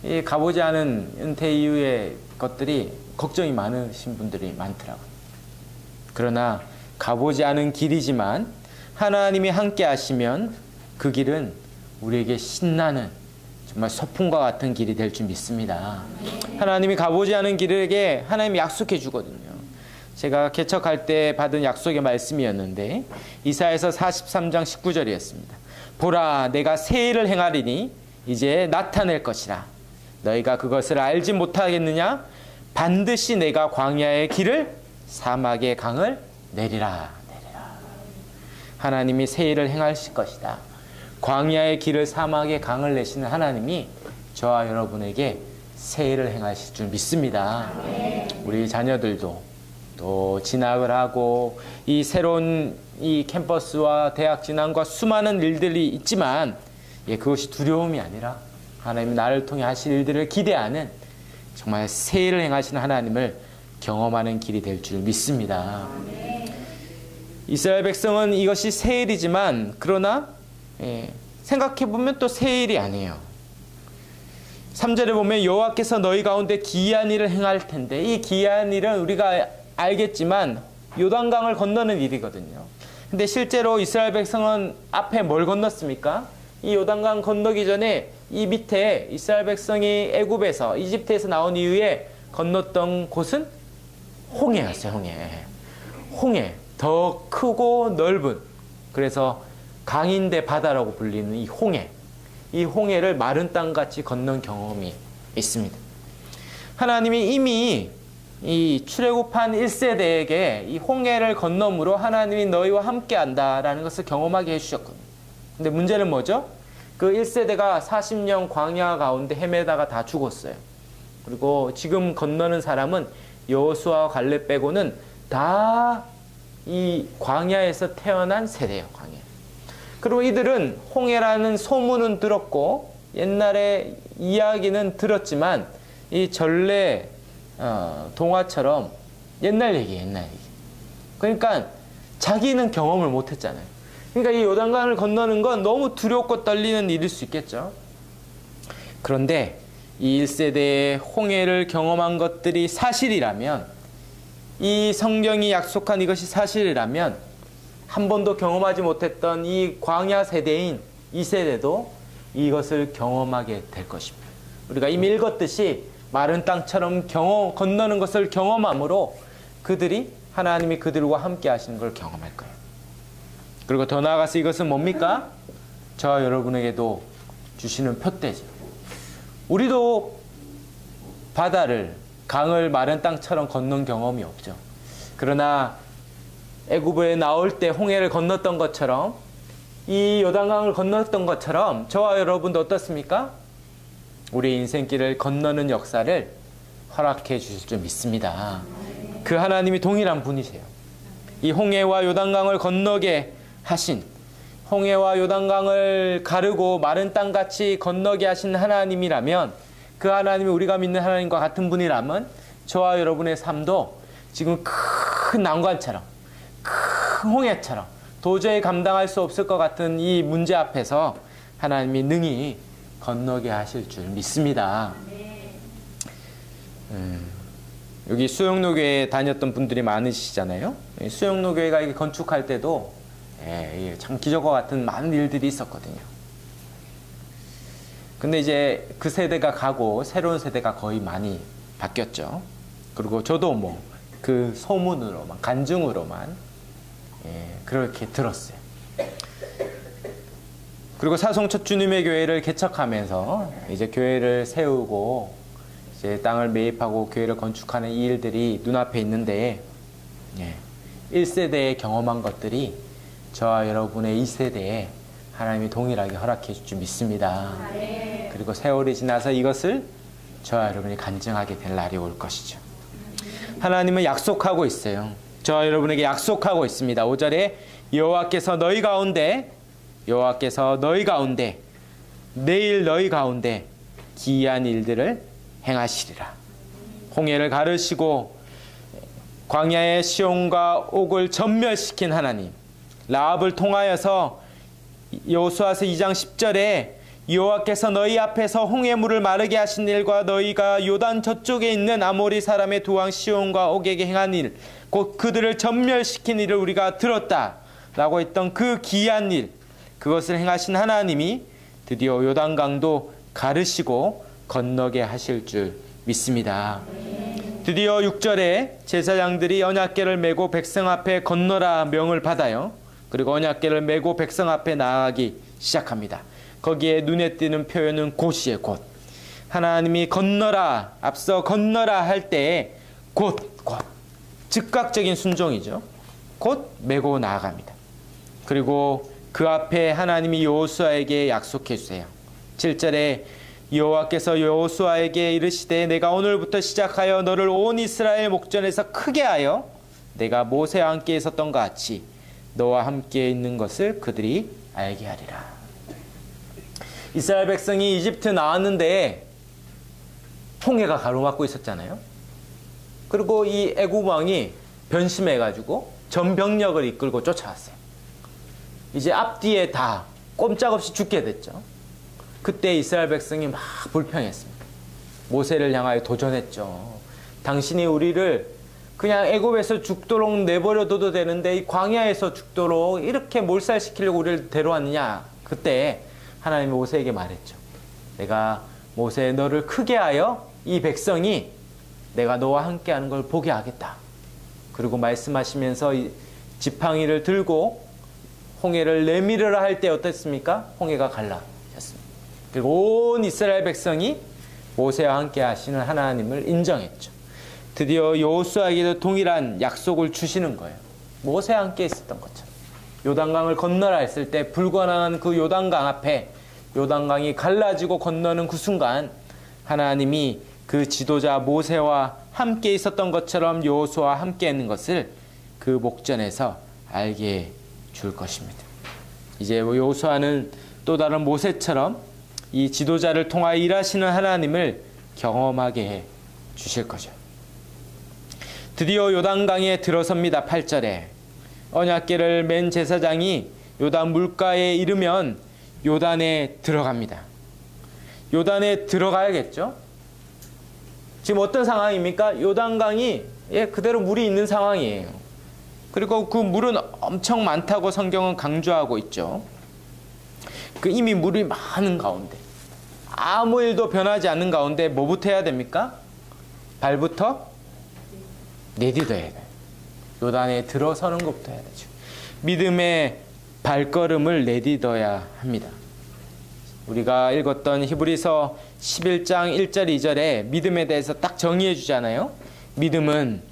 이 가보지 않은 은퇴 이후의 것들이 걱정이 많으신 분들이 많더라고요. 그러나 가보지 않은 길이지만 하나님이 함께 하시면 그 길은 우리에게 신나는 정말 소풍과 같은 길이 될 줄 믿습니다. 하나님이 가보지 않은 길에게 하나님이 약속해 주거든요. 제가 개척할 때 받은 약속의 말씀이었는데 이사야서 43장 19절이었습니다. 보라, 내가 새 일을 행하리니 이제 나타낼 것이라. 너희가 그것을 알지 못하겠느냐? 반드시 내가 광야의 길을 사막의 강을 내리라. 하나님이 새 일을 행하실 것이다. 광야의 길을 사막의 강을 내시는 하나님이 저와 여러분에게 새 일을 행하실 줄 믿습니다. 우리 자녀들도 또 진학을 하고 이 새로운 이 캠퍼스와 대학 진학과 수많은 일들이 있지만 그것이 두려움이 아니라 하나님이 나를 통해 하실 일들을 기대하는 정말 새 일을 행하시는 하나님을 경험하는 길이 될 줄 믿습니다. 이스라엘 백성은 이것이 새 일이지만 그러나 생각해보면 또 새 일이 아니에요. 3절에 보면 여호와께서 너희 가운데 기이한 일을 행할 텐데, 이 기이한 일은 우리가 알겠지만 요단강을 건너는 일이거든요. 근데 실제로 이스라엘 백성은 앞에 뭘 건넜습니까? 이 요단강 건너기 전에 이 밑에 이스라엘 백성이 애굽에서 이집트에서 나온 이후에 건넜던 곳은 홍해였어요. 홍해. 더 크고 넓은, 그래서 강인대 바다라고 불리는 이 홍해. 이 홍해를 마른 땅같이 건넌 경험이 있습니다. 하나님이 이미 이 출애굽한 1세대에게 이 홍해를 건너므로 하나님이 너희와 함께 한다라는 것을 경험하게 해주셨거든요. 근데 문제는 뭐죠? 그 1세대가 40년 광야 가운데 헤매다가 다 죽었어요. 그리고 지금 건너는 사람은 여호수아와 갈렙 빼고는 다 이 광야에서 태어난 세대예요. 광야. 그리고 이들은 홍해라는 소문은 들었고 옛날에 이야기는 들었지만 이 전래 동화처럼 옛날 얘기. 그러니까 자기는 경험을 못했잖아요. 그러니까 이 요단강을 건너는 건 너무 두렵고 떨리는 일일 수 있겠죠. 그런데 이 1세대의 홍해를 경험한 것들이 사실이라면, 이 성경이 약속한 이것이 사실이라면 한 번도 경험하지 못했던 이 광야 세대인 이 세대도 이것을 경험하게 될 것입니다. 우리가 이미 읽었듯이 마른 땅처럼 건너는 것을 경험함으로 그들이 하나님이 그들과 함께 하시는 걸 경험할 거예요. 그리고 더 나아가서 이것은 뭡니까? 저와 여러분에게도 주시는 표대죠. 우리도 강을 마른 땅처럼 건넌 경험이 없죠. 그러나 애굽에 나올 때 홍해를 건넜던 것처럼, 이 요단강을 건넜던 것처럼 저와 여러분도 어떻습니까? 우리의 인생길을 건너는 역사를 허락해 주실 줄 믿습니다. 그 하나님이 동일한 분이세요. 이 홍해와 요단강을 건너게 하신, 홍해와 요단강을 가르고 마른 땅같이 건너게 하신 하나님이라면, 그 하나님이 우리가 믿는 하나님과 같은 분이라면 저와 여러분의 삶도 지금 큰 난관처럼, 큰 홍해처럼 도저히 감당할 수 없을 것 같은 이 문제 앞에서 하나님이 능히 건너게 하실 줄 믿습니다. 여기 수영로교회에 다녔던 분들이 많으시잖아요. 수영로교회가 이게 건축할 때도 참 기적과 같은 많은 일들이 있었거든요. 근데 이제 그 세대가 가고 새로운 세대가 거의 많이 바뀌었죠. 그리고 저도 뭐 그 소문으로만, 간증으로만 그렇게 들었어요. 그리고 사송 첫 주님의 교회를 개척하면서 이제 교회를 세우고 이제 땅을 매입하고 교회를 건축하는 이 일들이 눈앞에 있는데 1세대에 경험한 것들이 저와 여러분의 2세대에 하나님이 동일하게 허락해 줄 줄 믿습니다. 그리고 세월이 지나서 이것을 저와 여러분이 간증하게 될 날이 올 것이죠. 하나님은 약속하고 있어요. 저와 여러분에게 약속하고 있습니다. 5절에 여호와께서 너희 가운데 내일 너희 가운데 기이한 일들을 행하시리라. 홍해를 가르시고 광야의 시온과 옥을 전멸시킨 하나님, 라합을 통하여서 여호수아서 2장 10절에 여호와께서 너희 앞에서 홍해물을 마르게 하신 일과 너희가 요단 저쪽에 있는 아모리 사람의 두 왕 시온과 옥에게 행한 일, 곧 그들을 전멸시킨 일을 우리가 들었다 라고 했던 그 기이한 일, 그것을 행하신 하나님이 드디어 요단강도 가르시고 건너게 하실 줄 믿습니다. 드디어 6절에 제사장들이 언약궤를 메고 백성 앞에 건너라 명을 받아요. 그리고 언약궤를 메고 백성 앞에 나아가기 시작합니다. 거기에 눈에 띄는 표현은 곧이에요. 곧. 하나님이 건너라, 앞서 건너라 할 때에 곧. 즉각적인 순종이죠. 곧 메고 나아갑니다. 그리고 그 앞에 하나님이 여호수아에게 약속해 주세요. 7절에 여호와께서 여호수아에게 이르시되 내가 오늘부터 시작하여 너를 온 이스라엘 목전에서 크게 하여 내가 모세와 함께 있었던 것 같이 너와 함께 있는 것을 그들이 알게 하리라. 이스라엘 백성이 이집트 나왔는데 홍해가 가로막고 있었잖아요. 그리고 이 애굽 왕이 변심해가지고 전병력을 이끌고 쫓아왔어요. 이제 앞뒤에 다 꼼짝없이 죽게 됐죠. 그때 이스라엘 백성이 막 불평했습니다. 모세를 향하여 도전했죠. 당신이 우리를 그냥 애굽에서 죽도록 내버려둬도 되는데 이 광야에서 죽도록 이렇게 몰살시키려고 우리를 데려왔느냐. 그때 하나님이 모세에게 말했죠. 내가 모세 너를 크게 하여 이 백성이 내가 너와 함께하는 걸 보게 하겠다. 그리고 말씀하시면서 이 지팡이를 들고 홍해를 내밀으라 할 때 어땠습니까? 홍해가 갈라졌습니다. 그리고 온 이스라엘 백성이 모세와 함께 하시는 하나님을 인정했죠. 드디어 여호수아에게도 동일한 약속을 주시는 거예요. 모세와 함께 있었던 것처럼. 요단강을 건너라 했을 때 불가능한 그 요단강 앞에 요단강이 갈라지고 건너는 그 순간 하나님이 그 지도자 모세와 함께 있었던 것처럼 여호수아와 함께 있는 것을 그 목전에서 알게 줄 것입니다. 이제 여호수아는 또 다른 모세처럼 이 지도자를 통하여 일하시는 하나님을 경험하게 해 주실 거죠. 드디어 요단강에 들어섭니다. 8절에 언약궤를 맨 제사장이 요단 물가에 이르면 요단에 들어갑니다. 요단에 들어가야겠죠. 지금 어떤 상황입니까? 요단강이 그대로 물이 있는 상황이에요. 그리고 그 물은 엄청 많다고 성경은 강조하고 있죠. 그 이미 물이 많은 가운데 아무 일도 변하지 않는 가운데 뭐부터 해야 됩니까? 발부터 내딛어야 돼요. 요단에 들어서는 것부터 해야 되죠. 믿음의 발걸음을 내딛어야 합니다. 우리가 읽었던 히브리서 11장 1절 2절에 믿음에 대해서 딱 정의해 주잖아요. 믿음은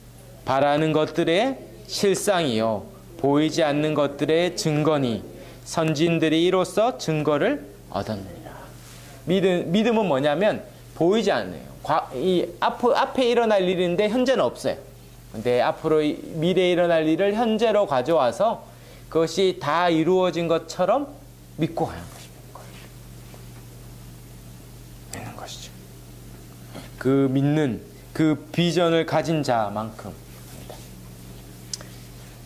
바라는 것들의 실상이요 보이지 않는 것들의 증거니 선진들이 이로써 증거를 얻었느니라. 믿음은 뭐냐면 보이지 않아요. 이 앞에 일어날 일인데 현재는 없어요. 근데 앞으로 미래에 일어날 일을 현재로 가져와서 그것이 다 이루어진 것처럼 믿고 가는 것이죠. 그 믿는 그 비전을 가진 자만큼.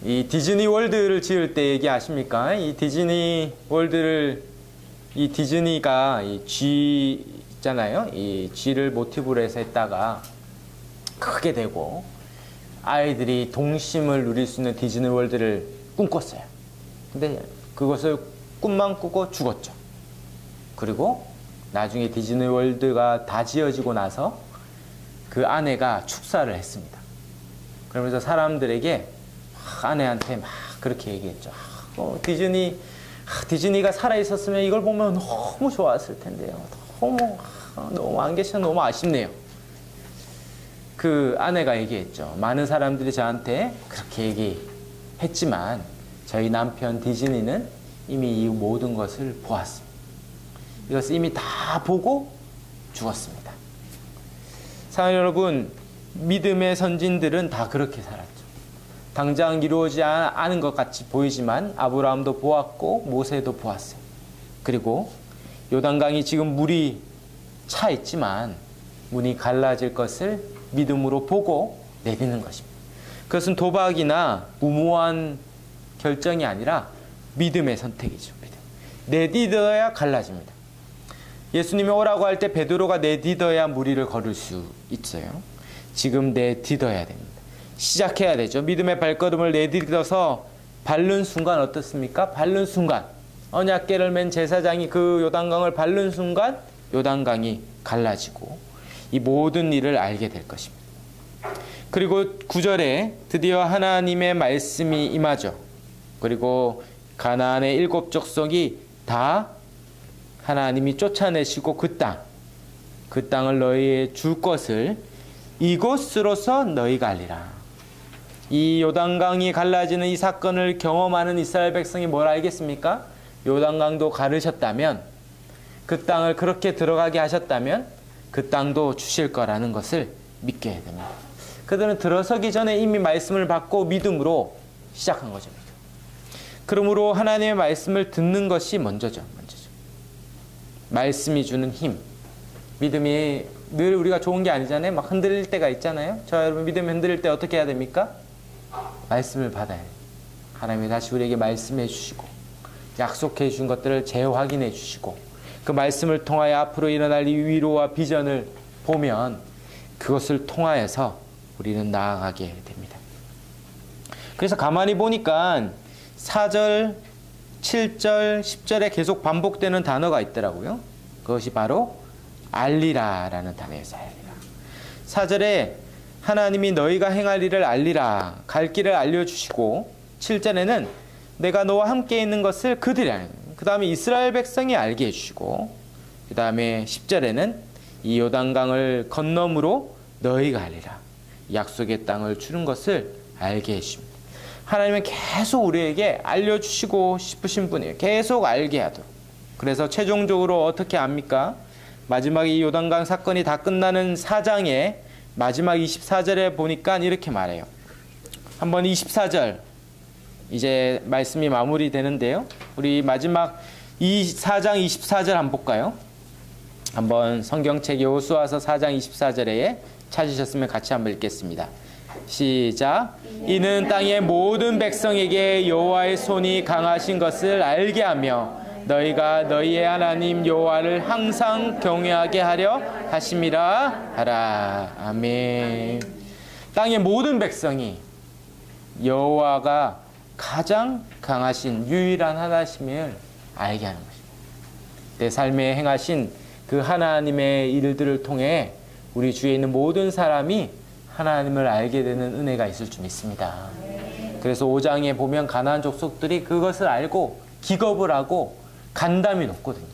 이 디즈니 월드를 지을 때 얘기 아십니까? 이 디즈니 월드를 이 디즈니가 이 쥐 있잖아요. 이 쥐를 모티브로 해서 했다가 크게 되고 아이들이 동심을 누릴 수 있는 디즈니 월드를 꿈꿨어요. 근데 그것을 꿈만 꾸고 죽었죠. 그리고 나중에 디즈니 월드가 다 지어지고 나서 그 아내가 축사를 했습니다. 그러면서 사람들에게 아내한테 막 그렇게 얘기했죠. 디즈니가 살아있었으면 이걸 보면 너무 좋았을 텐데요. 너무 안 계셔서 너무 아쉽네요. 그 아내가 얘기했죠. 많은 사람들이 저한테 그렇게 얘기했지만 저희 남편 디즈니는 이미 이 모든 것을 보았습니다. 이것을 이미 다 보고 죽었습니다. 사랑하는 여러분, 믿음의 선진들은 다 그렇게 살았죠. 당장 이루어지지 않은 것 같이 보이지만 아브라함도 보았고 모세도 보았어요. 그리고 요단강이 지금 물이 차 있지만 문이 갈라질 것을 믿음으로 보고 내딛는 것입니다. 그것은 도박이나 무모한 결정이 아니라 믿음의 선택이죠. 내딛어야 갈라집니다. 예수님이 오라고 할 때 베드로가 내딛어야 무리를 걸을 수 있어요. 지금 내딛어야 됩니다. 시작해야 되죠. 믿음의 발걸음을 내딛어서 밟는 순간 어떻습니까? 밟는 순간 언약궤를 맨 제사장이 그 요단강을 밟는 순간 요단강이 갈라지고 이 모든 일을 알게 될 것입니다. 그리고 9절에 드디어 하나님의 말씀이 임하죠. 그리고 가나안의 7 족속이 다 하나님이 쫓아내시고 그 땅을 너희에 줄 것을 이곳으로서 너희가 알리라. 이 요단강이 갈라지는 이 사건을 경험하는 이스라엘 백성이 뭘 알겠습니까? 요단강도 가르셨다면, 그 땅을 그렇게 들어가게 하셨다면 그 땅도 주실 거라는 것을 믿게 됩니다. 그들은 들어서기 전에 이미 말씀을 받고 믿음으로 시작한 거죠. 그러므로 하나님의 말씀을 듣는 것이 먼저죠. 말씀이 주는 힘. 믿음이 늘 우리가 좋은 게 아니잖아요. 막 흔들릴 때가 있잖아요. 저 여러분, 믿음이 흔들릴 때 어떻게 해야 됩니까? 말씀을 받아야 돼요. 하나님이 다시 우리에게 말씀해 주시고 약속해 주신 것들을 재확인해 주시고 그 말씀을 통하여 앞으로 일어날 이 위로와 비전을 보면 그것을 통하여서 우리는 나아가게 됩니다. 그래서 가만히 보니까 4절, 7절, 10절에 계속 반복되는 단어가 있더라고요. 그것이 바로 알리라라는 단어였어요. 알리라. 4절에 하나님이 너희가 행할 일을 알리라, 갈 길을 알려주시고, 7절에는 내가 너와 함께 있는 것을 그들이 알리라. 그 다음에 이스라엘 백성이 알게 해주시고, 그 다음에 10절에는 이 요단강을 건너므로 너희가 알리라, 약속의 땅을 주는 것을 알게 해주십니다. 하나님은 계속 우리에게 알려주시고 싶으신 분이에요. 계속 알게 하도록. 그래서 최종적으로 어떻게 압니까? 마지막 이 요단강 사건이 다 끝나는 4장의 마지막 24절에 보니까 이렇게 말해요. 한번 24절 이제 말씀이 마무리되는데요. 우리 마지막 4장 24절 한번 볼까요? 한번 성경책 여호수아서 4장 24절에 찾으셨으면 같이 한번 읽겠습니다. 시작. 이는 땅의 모든 백성에게 여호와의 손이 강하신 것을 알게 하며 너희가 너희의 하나님 여호와를 항상 경외하게 하려 하심이라 하라. 아멘. 땅의 모든 백성이 여호와가 가장 강하신 유일한 하나님을 알게 하는 것입니다. 내 삶에 행하신 그 하나님의 일들을 통해 우리 주위에 있는 모든 사람이 하나님을 알게 되는 은혜가 있을 줄 믿습니다. 그래서 5장에 보면 가나안 족속들이 그것을 알고 기겁을 하고 간담이 높거든요.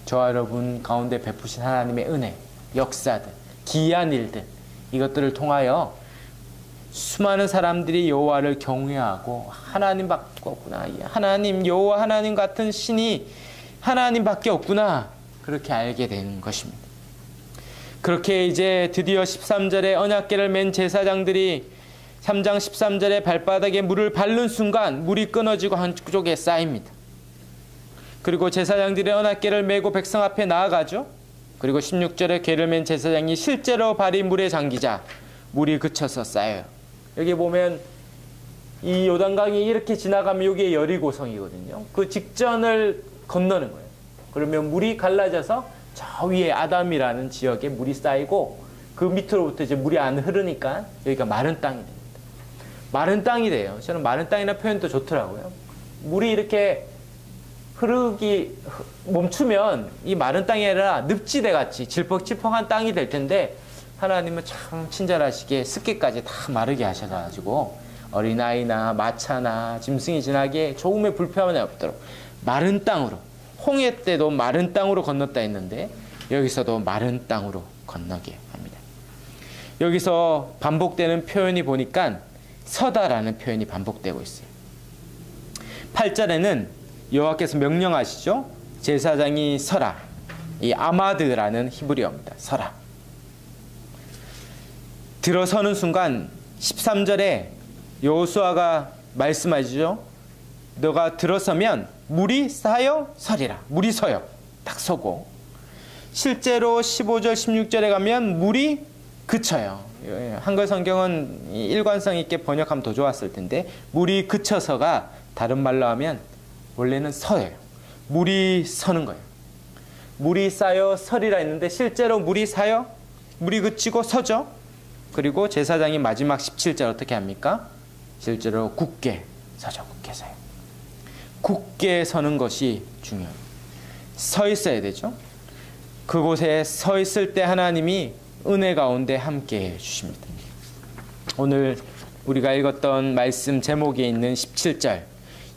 저와 여러분 가운데 베푸신 하나님의 은혜, 역사들, 기이한 일들, 이것들을 통하여 수많은 사람들이 여호와를 경외하고 하나님밖에 없구나, 하나님 여호와 하나님 같은 신이 하나님밖에 없구나, 그렇게 알게 되는 것입니다. 그렇게 이제 드디어 13절에 언약궤를 맨 제사장들이 3장 13절에 발바닥에 물을 밟는 순간 물이 끊어지고 한쪽에 쌓입니다. 그리고 제사장들이 언약궤를 메고 백성 앞에 나아가죠. 그리고 16절에 궤를 맨 제사장이 실제로 발이 물에 잠기자 물이 그쳐서 쌓여요. 여기 보면 이 요단강이 이렇게 지나가면 여기에 여리고성이거든요. 그 직전을 건너는 거예요. 그러면 물이 갈라져서 저 위에 아담이라는 지역에 물이 쌓이고 그 밑으로부터 이제 물이 안 흐르니까 여기가 마른 땅이 됩니다. 마른 땅이 돼요. 저는 마른 땅이라는 표현도 좋더라고요. 물이 이렇게 흐르기 멈추면 이 마른 땅이 아니라 늪지대 같이 질퍽질퍽한 땅이 될 텐데 하나님은 참 친절하시게 습기까지 다 마르게 하셔가지고 어린아이나 마차나 짐승이 지나기에 조금의 불편함이 없도록 마른 땅으로, 홍해 때도 마른 땅으로 건넜다 했는데 여기서도 마른 땅으로 건너게 합니다. 여기서 반복되는 표현이 보니까 서다라는 표현이 반복되고 있어요. 8절에는 여호와께서 명령하시죠. 제사장이 서라. 이 아마드라는 히브리어입니다. 서라. 들어서는 순간 13절에 여호수아가 말씀하시죠. 너가 들어서면 물이 쌓여 서리라. 물이 서요. 딱 서고. 실제로 15절 16절에 가면 물이 그쳐요. 한글 성경은 일관성 있게 번역하면 더 좋았을 텐데 물이 그쳐서가 다른 말로 하면 원래는 서예요. 물이 서는 거예요. 물이 쌓여 서리라 했는데 실제로 물이 쌓여 물이 그치고 서죠. 그리고 제사장이 마지막 17절 어떻게 합니까? 실제로 굳게 서죠. 굳게 서요. 굳게 서는 것이 중요해요. 서 있어야 되죠. 그곳에 서 있을 때 하나님이 은혜 가운데 함께해 주십니다. 오늘 우리가 읽었던 말씀 제목에 있는 17절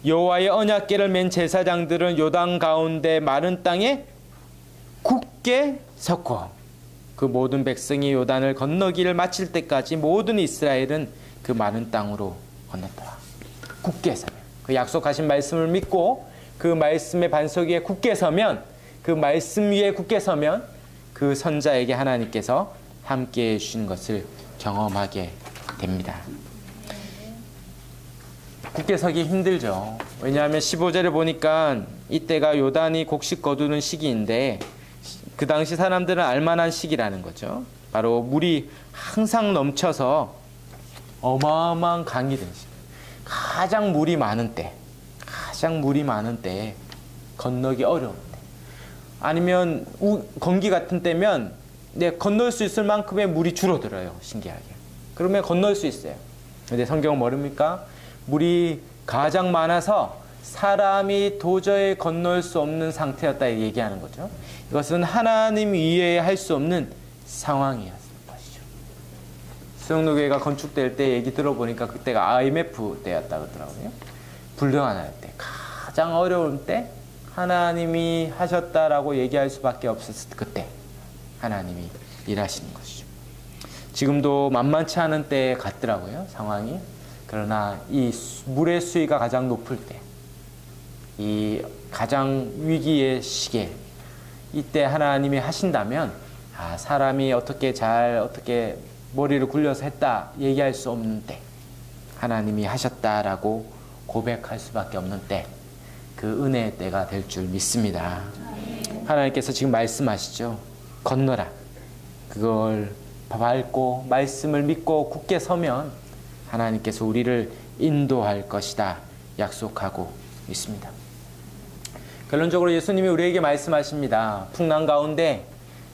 여호와의 언약궤를 맨 제사장들은 요단 가운데 마른 땅에 굳게 섰고 그 모든 백성이 요단을 건너기를 마칠 때까지 모든 이스라엘은 그 마른 땅으로 건넜더라. 굳게 서면 그 약속하신 말씀을 믿고 그 말씀의 반석 위에 굳게 서면 그 말씀 위에 굳게 서면 그 선자에게 하나님께서 함께해 주신 것을 경험하게 됩니다. 굳게 서기 힘들죠. 왜냐하면 15절에 보니까 이때가 요단이 곡식 거두는 시기인데 그 당시 사람들은 알만한 시기라는 거죠. 바로 물이 항상 넘쳐서 어마어마한 강이 된 시기. 가장 물이 많은 때 건너기 어려운 때 아니면 건기 같은 때면 건널 수 있을 만큼의 물이 줄어들어요. 신기하게. 그러면 건널 수 있어요. 근데 성경은 뭐랍니까? 물이 가장 많아서 사람이 도저히 건널 수 없는 상태였다 얘기하는 거죠. 이것은 하나님 이외에 할 수 없는 상황이었을 것이죠. 수영로교회가 건축될 때 얘기 들어보니까 그때가 IMF 때였다 그러더라고요. 불량한 때, 가장 어려울 때 하나님이 하셨다라고 얘기할 수밖에 없었을 그때 하나님이 일하시는 것이죠. 지금도 만만치 않은 때 같더라고요. 상황이. 그러나 이 물의 수위가 가장 높을 때, 이 가장 위기의 시기에 이때 하나님이 하신다면 사람이 어떻게 머리를 굴려서 했다 얘기할 수 없는 때 하나님이 하셨다라고 고백할 수밖에 없는 때 그 은혜의 때가 될 줄 믿습니다. 하나님께서 지금 말씀하시죠. 건너라. 그걸 밟고 말씀을 믿고 굳게 서면 하나님께서 우리를 인도할 것이다 약속하고 있습니다. 결론적으로 예수님이 우리에게 말씀하십니다. 풍랑 가운데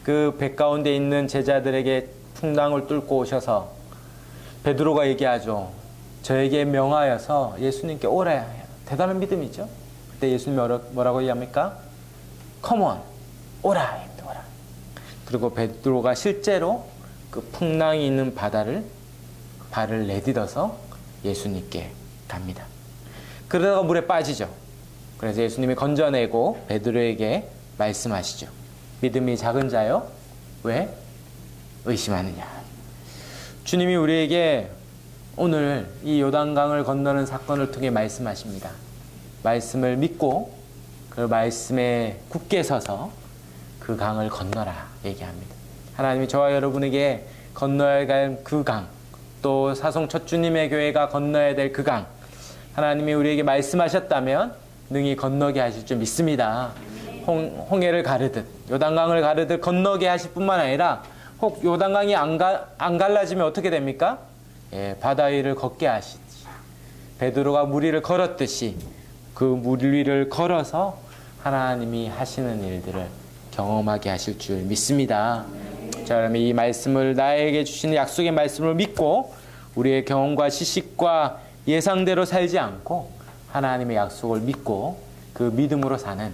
그 배 가운데 있는 제자들에게 풍랑을 뚫고 오셔서 베드로가 얘기하죠. 저에게 명하여서 예수님께 오라 해요. 대단한 믿음이죠. 그때 예수님이 뭐라고 얘기합니까? Come on, 오라. 그리고 베드로가 실제로 그 풍랑이 있는 바다를 발을 내딛어서 예수님께 갑니다. 그러다가 물에 빠지죠. 그래서 예수님이 건져내고 베드로에게 말씀하시죠. 믿음이 작은 자요? 왜 의심하느냐? 주님이 우리에게 오늘 이 요단강을 건너는 사건을 통해 말씀하십니다. 말씀을 믿고 그 말씀에 굳게 서서 그 강을 건너라 얘기합니다. 하나님이 저와 여러분에게 건너야 할 그 강, 또 사송 첫 주님의 교회가 건너야 될 그 강, 하나님이 우리에게 말씀하셨다면 능히 건너게 하실 줄 믿습니다. 홍해를 가르듯 요단강을 가르듯 건너게 하실 뿐만 아니라 혹 요단강이 안 갈라지면 어떻게 됩니까? 바다 위를 걷게 하시지. 베드로가 물 위를 걸었듯이 그 물 위를 걸어서 하나님이 하시는 일들을 경험하게 하실 줄 믿습니다. 자, 그러면 이 말씀을 나에게 주시는 약속의 말씀을 믿고 우리의 경험과 지식과 예상대로 살지 않고 하나님의 약속을 믿고 그 믿음으로 사는